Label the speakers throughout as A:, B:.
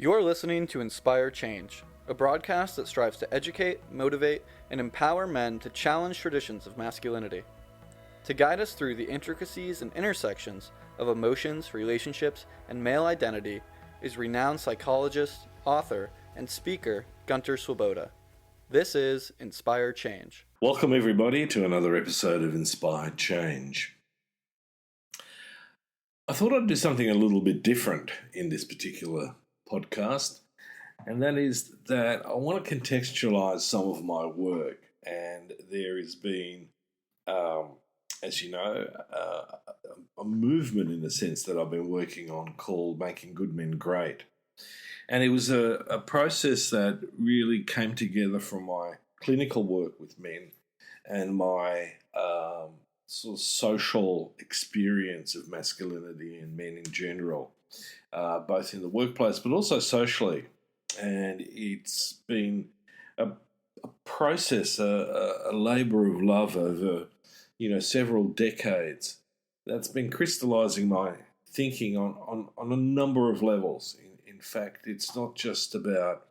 A: You're listening to Inspire Change, a broadcast that strives to educate, motivate, and empower men to challenge traditions of masculinity. To guide us through the intricacies and intersections of emotions, relationships, and male identity is renowned psychologist, author, and speaker Gunter. This is Inspire Change.
B: Welcome, everybody, to another episode of Inspired Change. I thought I'd do something a little bit different in this particular podcast, and that is that I want to contextualize some of my work. And there has been, as you know, a movement in the sense that I've been working on called Making Good Men Great. And it was a process that really came together from my clinical work with men and my sort of social experience of masculinity and men in general, both in the workplace but also socially. And it's been a process, a labour of love over, several decades that's been crystallising my thinking on a number of levels. In fact, it's not just about,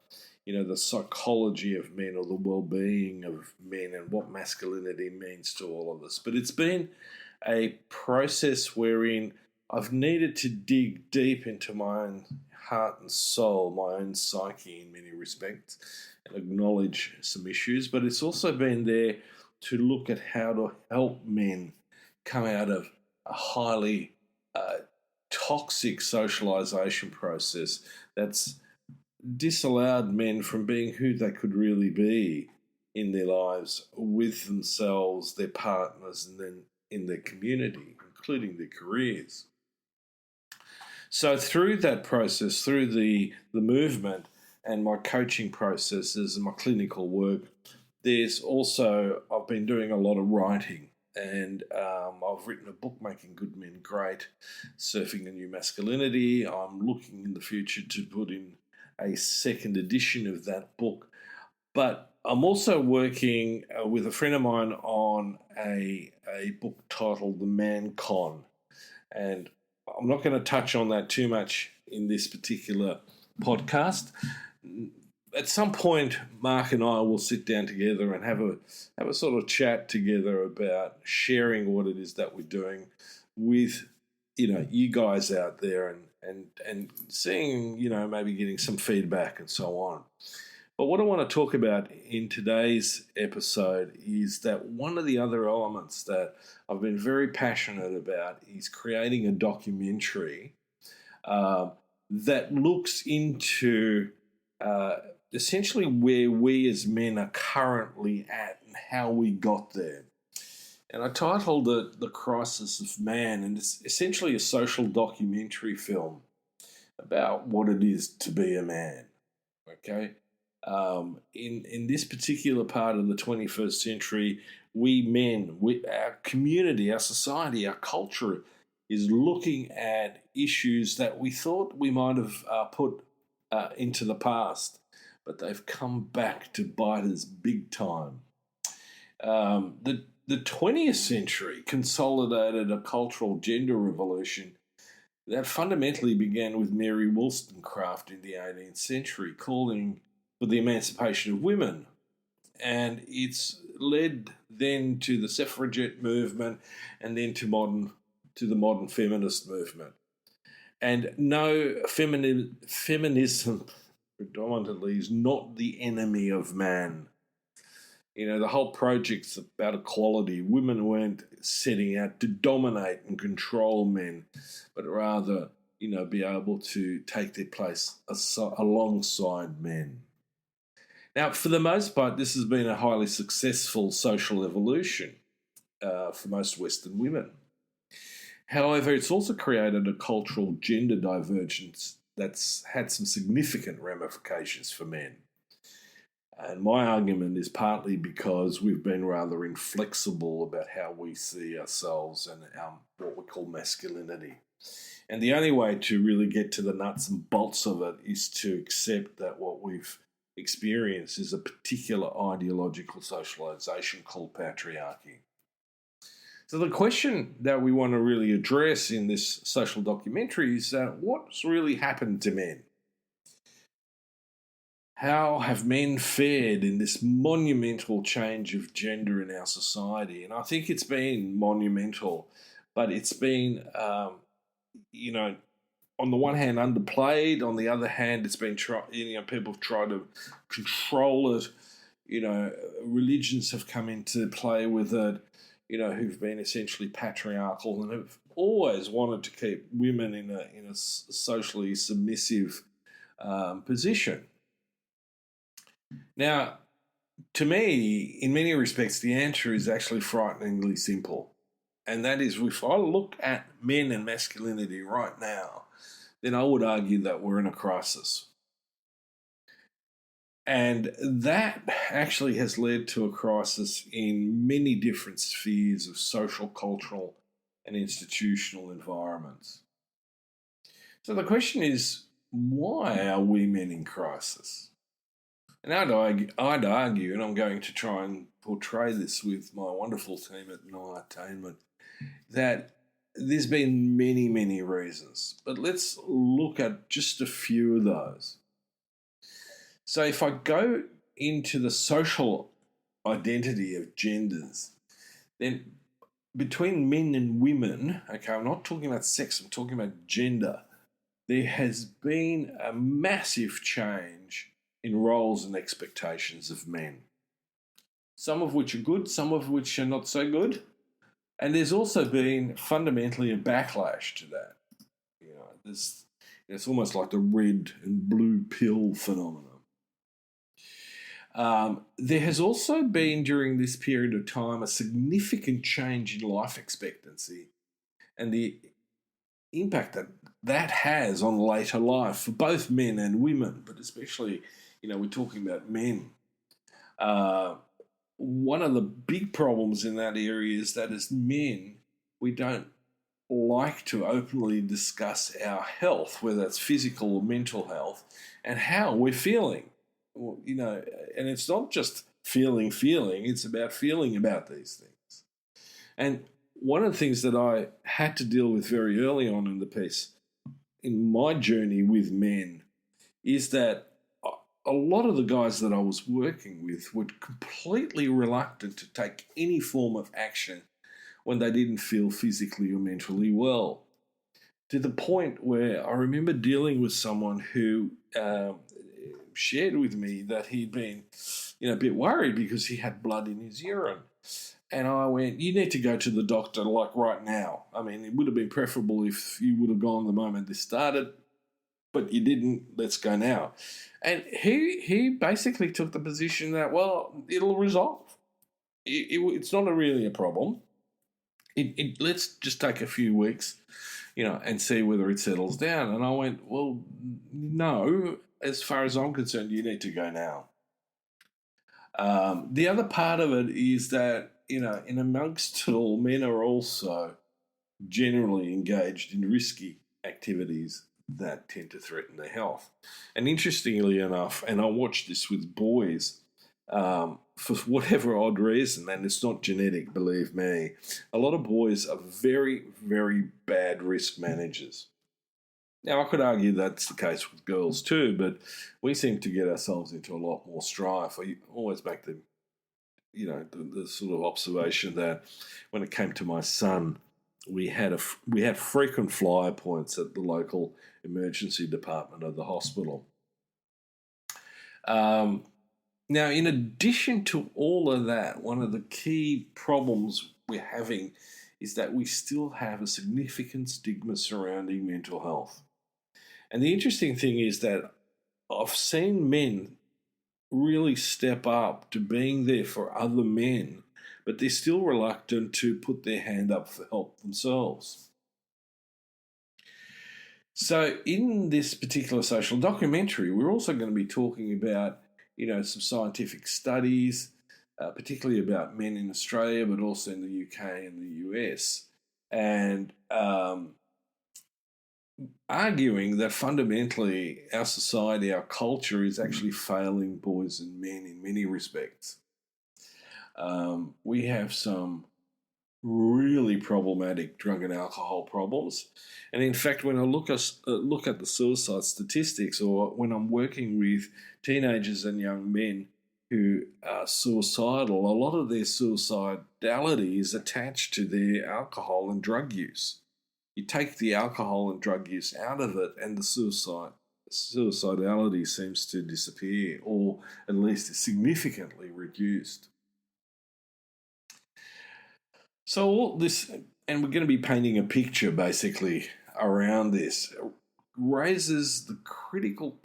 B: the psychology of men or the well-being of men and what masculinity means to all of us, but it's been a process wherein I've needed to dig deep into my own heart and soul, my own psyche in many respects, and acknowledge some issues, but it's also been there to look at how to help men come out of a highly toxic socialization process that's disallowed men from being who they could really be in their lives with themselves, their partners, and then in their community, including their careers. So through that process, through the movement and my coaching processes and my clinical work, I've been doing a lot of writing. And I've written a book, Making Good Men Great, Surfing a New Masculinity. I'm looking in the future to put in a second edition of that book. But I'm also working with a friend of mine on a book titled The Man Con. And I'm not going to touch on that too much in this particular podcast. At some point, Mark and I will sit down together and have a sort of chat together about sharing what it is that we're doing with, you guys out there and seeing, maybe getting some feedback and so on. But what I want to talk about in today's episode is that one of the other elements that I've been very passionate about is creating a documentary that looks into essentially where we as men are currently at and how we got there. And I titled it The Crisis of Man, and it's essentially a social documentary film about what it is to be a man, okay? In this particular part of the 21st century, we men, our community, our society, our culture is looking at issues that we thought we might have put into the past, but they've come back to bite us big time. The 20th century consolidated a cultural gender revolution that fundamentally began with Mary Wollstonecraft in the 18th century, calling for the emancipation of women. And it's led then to the suffragette movement and then to the modern feminist movement. And no, feminism predominantly is not the enemy of man. The whole project's about equality. Women weren't setting out to dominate and control men, but rather, be able to take their place alongside men. Now, for the most part, this has been a highly successful social evolution for most Western women. However, it's also created a cultural gender divergence that's had some significant ramifications for men. And my argument is partly because we've been rather inflexible about how we see ourselves and what we call masculinity. And the only way to really get to the nuts and bolts of it is to accept that what we've experienced is a particular ideological socialization called patriarchy. So the question that we want to really address in this social documentary is what's really happened to men? how have men fared in this monumental change of gender in our society? And I think it's been monumental, but it's been, you know, on the one hand underplayed, on the other hand, it's been people have tried to control it. Religions have come into play with it. Who've been essentially patriarchal and have always wanted to keep women in a socially submissive position. Now, to me, in many respects, the answer is actually frighteningly simple. And that is, if I look at men and masculinity right now, then I would argue that we're in a crisis. And that actually has led to a crisis in many different spheres of social, cultural, and institutional environments. So the question is, why are we men in crisis? And I'd argue, and I'm going to try and portray this with my wonderful team at Entertainment, that there's been many, many reasons. But let's look at just a few of those. So if I go into the social identity of genders, then between men and women, okay, I'm not talking about sex, I'm talking about gender, there has been a massive change in roles and expectations of men. Some of which are good, some of which are not so good. And there's also been fundamentally a backlash to that. It's almost like the red and blue pill phenomenon. There has also been, during this period of time, a significant change in life expectancy and the impact that has on later life for both men and women, but especially, we're talking about men. One of the big problems in that area is that as men, we don't like to openly discuss our health, whether it's physical or mental health, and how we're feeling. And it's not just feeling, it's about feeling about these things. And one of the things that I had to deal with very early on in the piece, in my journey with men, is that a lot of the guys that I was working with were completely reluctant to take any form of action when they didn't feel physically or mentally well. To the point where I remember dealing with someone who shared with me that he'd been, a bit worried because he had blood in his urine. And I went, you need to go to the doctor like right now. I mean, it would have been preferable if you would have gone the moment this started, but you didn't. Let's go now. And he basically took the position that, well, it'll resolve. It's not really a problem. Let's just take a few weeks, and see whether it settles down. And I went, well, no, as far as I'm concerned, you need to go now. The other part of it is that, in amongst it all, men are also generally engaged in risky activities that tend to threaten their health. And interestingly enough, and I watched this with boys, for whatever odd reason, and it's not genetic, believe me, a lot of boys are very, very bad risk managers. Now, I could argue that's the case with girls too, but we seem to get ourselves into a lot more strife. I always make the sort of observation that when it came to my son, we had frequent flyer points at the local emergency department of the hospital. Now, in addition to all of that, one of the key problems we're having is that we still have a significant stigma surrounding mental health. And the interesting thing is that I've seen men really step up to being there for other men, but they're still reluctant to put their hand up for help themselves. So in this particular social documentary, we're also going to be talking about, some scientific studies, particularly about men in Australia, but also in the UK and the US, and arguing that fundamentally our society, our culture is actually failing boys and men in many respects. We have some really problematic drug and alcohol problems. And in fact, when I look at the suicide statistics, or when I'm working with teenagers and young men who are suicidal, a lot of their suicidality is attached to their alcohol and drug use. You take the alcohol and drug use out of it, and the suicidality seems to disappear, or at least is significantly reduced. So all this, and we're going to be painting a picture basically around this, raises the critical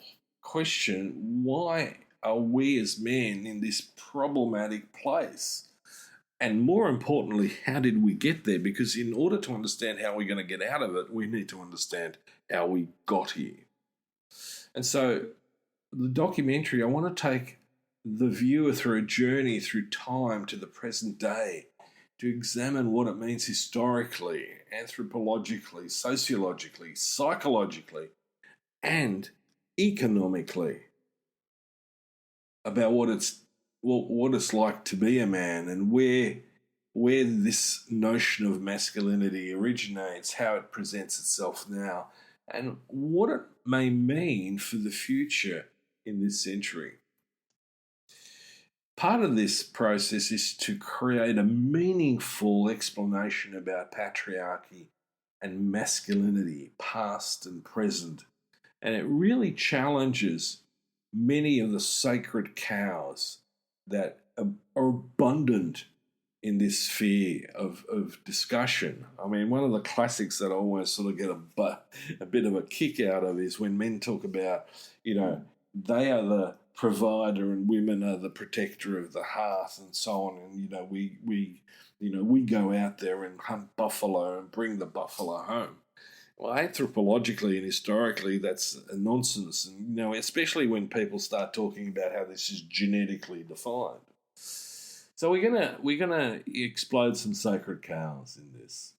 B: question: why are we as men in this problematic place? And more importantly, how did we get there? Because in order to understand how we're going to get out of it, we need to understand how we got here. And so, the documentary, I want to take the viewer through a journey through time to the present day, to examine what it means historically, anthropologically, sociologically, psychologically, and economically about what it's like to be a man, and where this notion of masculinity originates, how it presents itself now, and what it may mean for the future in this century. Part of this process is to create a meaningful explanation about patriarchy and masculinity, past and present. And it really challenges many of the sacred cows that are abundant in this sphere of discussion. I mean, one of the classics that I always sort of get a bit of a kick out of is when men talk about, they are the provider and women are the protector of the hearth and so on. And, we go out there and hunt buffalo and bring the buffalo home. Well, anthropologically and historically, that's a nonsense. And, especially when people start talking about how this is genetically defined. So we're gonna explode some sacred cows in this.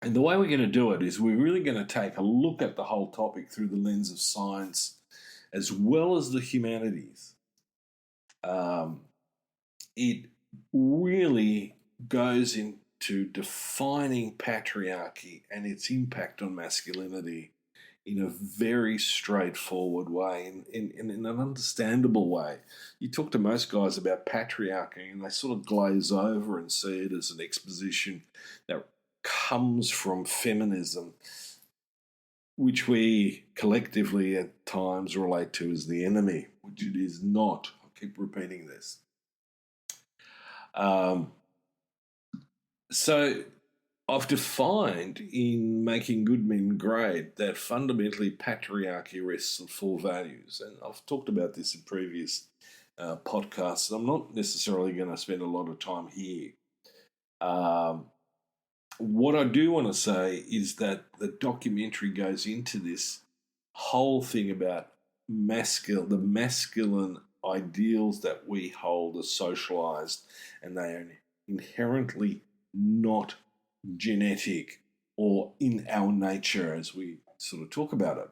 B: And the way we're going to do it is we're really going to take a look at the whole topic through the lens of science as well as the humanities. It really goes into defining patriarchy and its impact on masculinity in a very straightforward way, in an understandable way. You talk to most guys about patriarchy and they sort of glaze over and see it as an exposition that comes from feminism, which we collectively at times relate to as the enemy, which it is not. I'll keep repeating this. So I've defined in Making Good Men Great that fundamentally patriarchy rests on four values. And I've talked about this in previous podcasts. I'm not necessarily going to spend a lot of time here. What I do want to say is that the documentary goes into this whole thing about the masculine ideals that we hold as socialized, and they are inherently not genetic or in our nature as we sort of talk about it.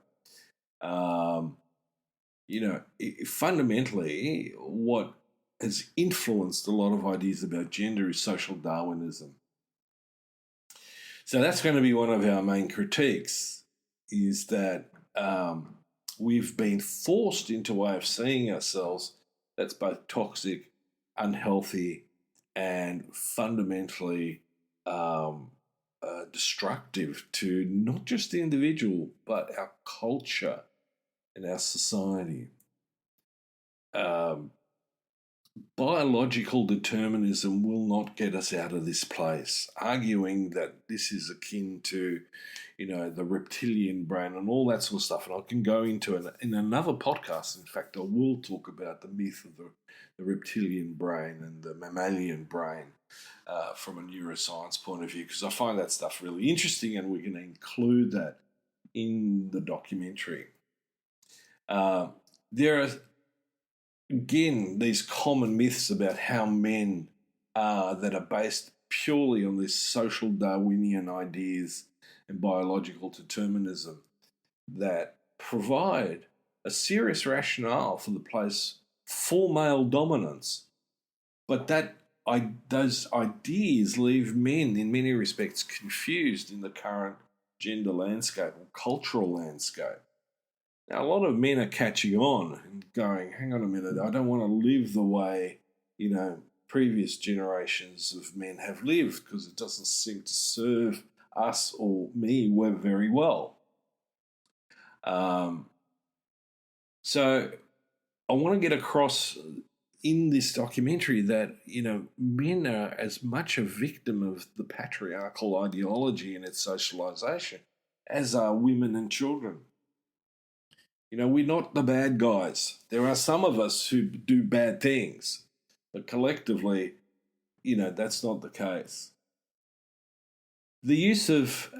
B: Fundamentally, what has influenced a lot of ideas about gender is social Darwinism. So that's going to be one of our main critiques, is that we've been forced into a way of seeing ourselves that's both toxic, unhealthy, and fundamentally destructive to not just the individual, but our culture and our society. Biological determinism will not get us out of this place, arguing that this is akin to, the reptilian brain and all that sort of stuff. And I can go into it in another podcast. In fact, I will talk about the myth of the reptilian brain and the mammalian brain from a neuroscience point of view, because I find that stuff really interesting, and we're going to include that in the documentary. There are, again, these common myths about how men are that are based purely on this social Darwinian ideas and biological determinism that provide a serious rationale for the place for male dominance, but that those ideas leave men, in many respects, confused in the current gender landscape or cultural landscape. Now, a lot of men are catching on and going, hang on a minute, I don't want to live the way, previous generations of men have lived because it doesn't seem to serve us or me very well. So I want to get across in this documentary that, men are as much a victim of the patriarchal ideology and its socialization as are women and children. We're not the bad guys. There are some of us who do bad things, but collectively, that's not the case. The use of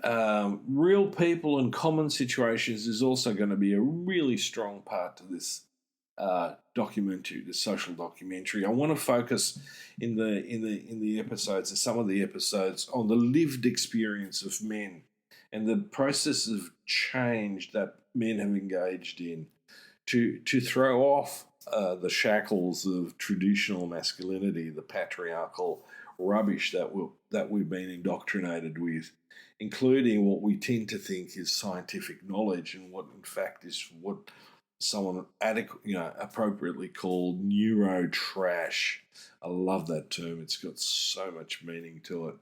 B: real people and common situations is also going to be a really strong part to this documentary, the social documentary. I want to focus in the episodes, some of the episodes, on the lived experience of men and the process of change that men have engaged in to throw off the shackles of traditional masculinity, the patriarchal rubbish that we've been indoctrinated with, including what we tend to think is scientific knowledge and what in fact is what someone appropriately called neuro trash. I love that term. It's got so much meaning to it.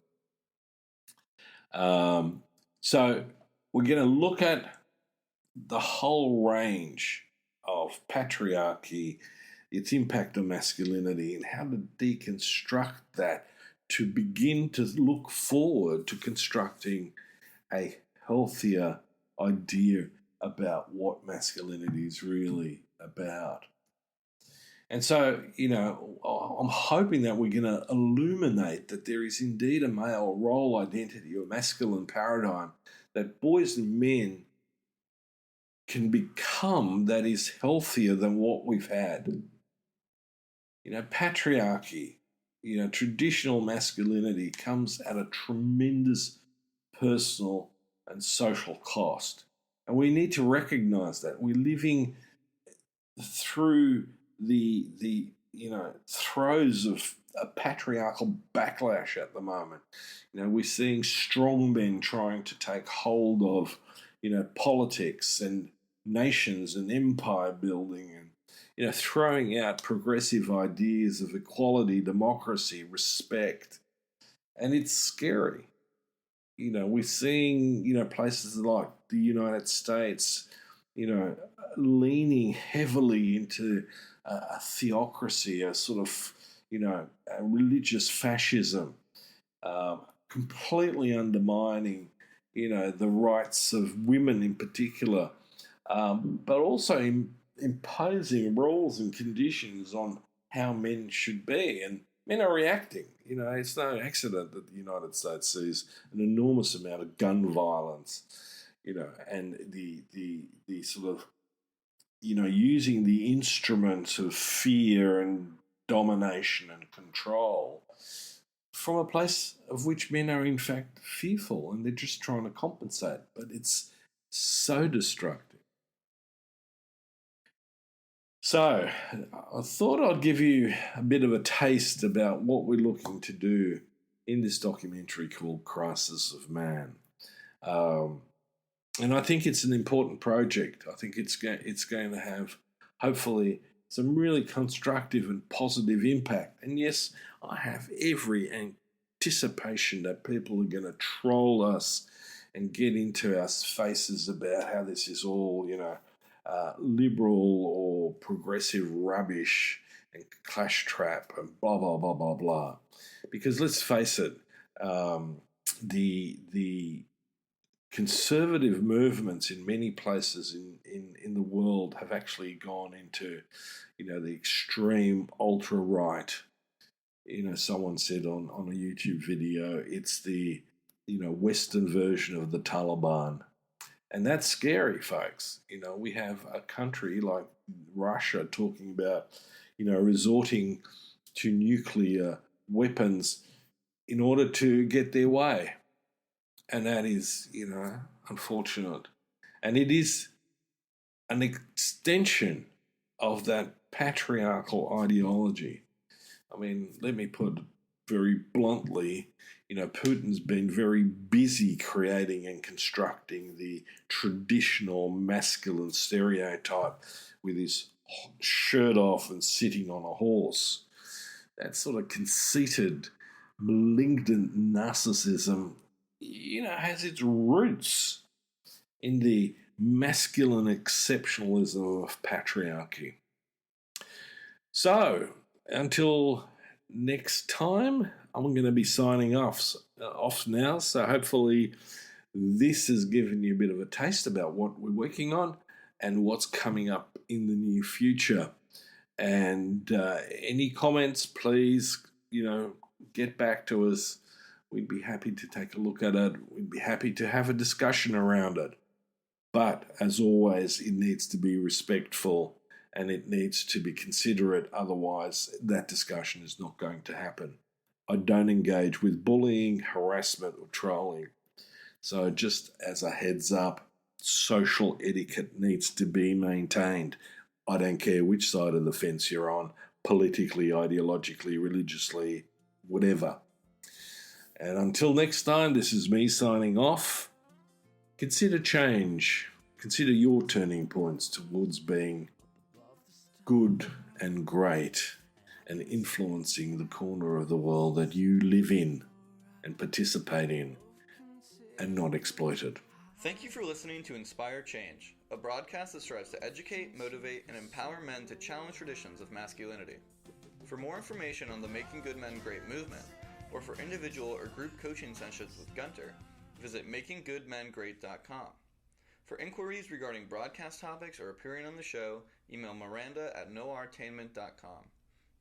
B: So we're going to look at the whole range of patriarchy, its impact on masculinity, and how to deconstruct that to begin to look forward to constructing a healthier idea about what masculinity is really about. And so, I'm hoping that we're going to illuminate that there is indeed a male role identity or masculine paradigm that boys and men can become that is healthier than what we've had. Patriarchy, traditional masculinity comes at a tremendous personal and social cost. And we need to recognize that. We're living through the throes of a patriarchal backlash at the moment. We're seeing strong men trying to take hold of, politics and nations and empire building and, throwing out progressive ideas of equality, democracy, respect. And it's scary. We're seeing, places like the United States, leaning heavily into a theocracy, a sort of, a religious fascism, completely undermining, the rights of women in particular, but also imposing rules and conditions on how men should be. And men are reacting. It's no accident that the United States sees an enormous amount of gun violence, and the sort of, using the instruments of fear and domination and control from a place of which men are in fact fearful and they're just trying to compensate. But it's so destructive. So I thought I'd give you a bit of a taste about what we're looking to do in this documentary called Crisis of Man. And I think it's an important project. I think it's going to have, hopefully, some really constructive and positive impact. And yes, I have every anticipation that people are going to troll us and get into our faces about how this is all, liberal or progressive rubbish and clash trap and blah, blah, blah, blah, blah. Because let's face it, the conservative movements in many places in the world have actually gone into, the extreme ultra-right. Someone said on a YouTube video, it's the, Western version of the Taliban. And that's scary, folks. We have a country like Russia talking about, resorting to nuclear weapons in order to get their way. And that is, unfortunate. And it is an extension of that patriarchal ideology. I mean, let me put very bluntly, Putin's been very busy creating and constructing the traditional masculine stereotype with his shirt off and sitting on a horse. That sort of conceited, malignant narcissism, has its roots in the masculine exceptionalism of patriarchy. So, until next time, I'm going to be signing off now. So, hopefully, this has given you a bit of a taste about what we're working on and what's coming up in the near future. And any comments, please, get back to us. We'd be happy to take a look at it. We'd be happy to have a discussion around it. But as always, it needs to be respectful and it needs to be considerate. Otherwise, that discussion is not going to happen. I don't engage with bullying, harassment, or trolling. So just as a heads up, social etiquette needs to be maintained. I don't care which side of the fence you're on, politically, ideologically, religiously, whatever. And until next time, this is me signing off. Consider change. Consider your turning points towards being good and great and influencing the corner of the world that you live in and participate in and not exploited.
A: Thank you for listening to Inspire Change, a broadcast that strives to educate, motivate, and empower men to challenge traditions of masculinity. For more information on the Making Good Men Great movement, or for individual or group coaching sessions with Gunter, visit makinggoodmengreat.com. For inquiries regarding broadcast topics or appearing on the show, email Miranda@noirtainment.com.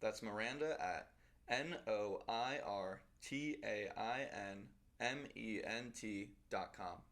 A: That's Miranda at NOIRTAINMENT.com.